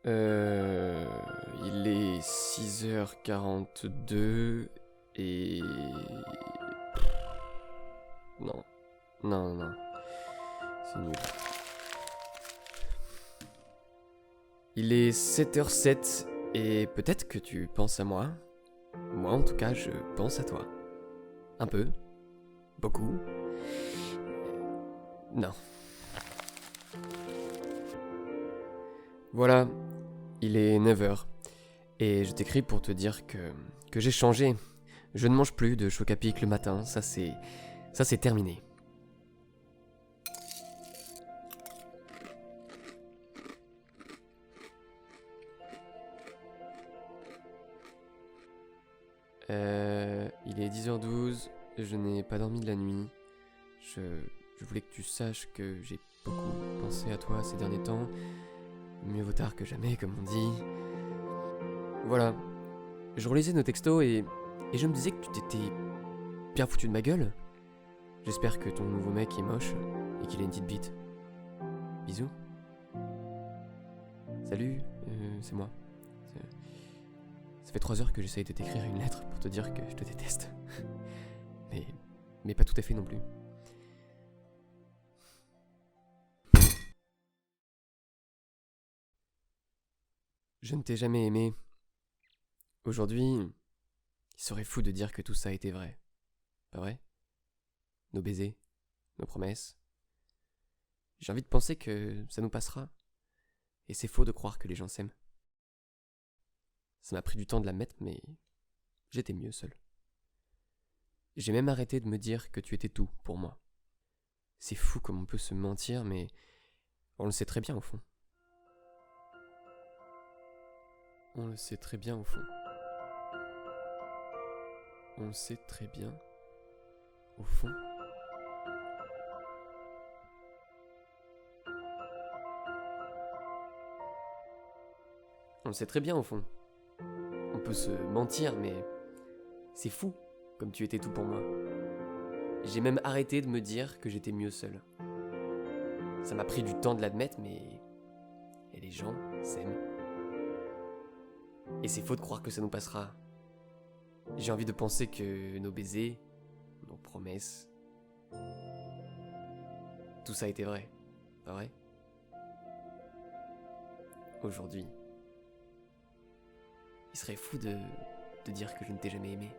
Euh, il est 6h42 et... Non, non, non, c'est nul. Il est 7h07 et peut-être que tu penses à moi. Moi en tout cas, je pense à toi. Un peu. Beaucoup. Non. Voilà, il est 9h. Et je t'écris pour te dire que j'ai changé. Je ne mange plus de choc à pic le matin, ça c'est terminé. Il est 10h12, je n'ai pas dormi de la nuit. Je voulais que tu saches que j'ai beaucoup pensé à toi ces derniers temps. Mieux vaut tard que jamais, comme on dit. Voilà. Je relisais nos textos et je me disais que tu t'étais bien foutu de ma gueule. J'espère que ton nouveau mec est moche et qu'il a une petite bite. Bisous. Salut, c'est moi. Ça fait 3 heures que j'essaye de t'écrire une lettre pour te dire que je te déteste. mais pas tout à fait non plus. Je ne t'ai jamais aimé. Aujourd'hui, il serait fou de dire que tout ça était vrai. Pas vrai? Nos baisers, nos promesses. J'ai envie de penser que ça nous passera. Et c'est faux de croire que les gens s'aiment. Ça m'a pris du temps de l'admettre, mais j'étais mieux seul. J'ai même arrêté de me dire que tu étais tout pour moi. C'est fou comme on peut se mentir, mais on le sait très bien au fond. On le sait très bien au fond. On le sait très bien au fond. On le sait très bien au fond. On peut se mentir, mais c'est fou comme tu étais tout pour moi. J'ai même arrêté de me dire que j'étais mieux seul. Ça m'a pris du temps de l'admettre, mais... Et les gens s'aiment. Et c'est faux de croire que ça nous passera. J'ai envie de penser que nos baisers, nos promesses... Tout ça était vrai. Pas vrai? Aujourd'hui... Il serait fou de dire que je ne t'ai jamais aimé.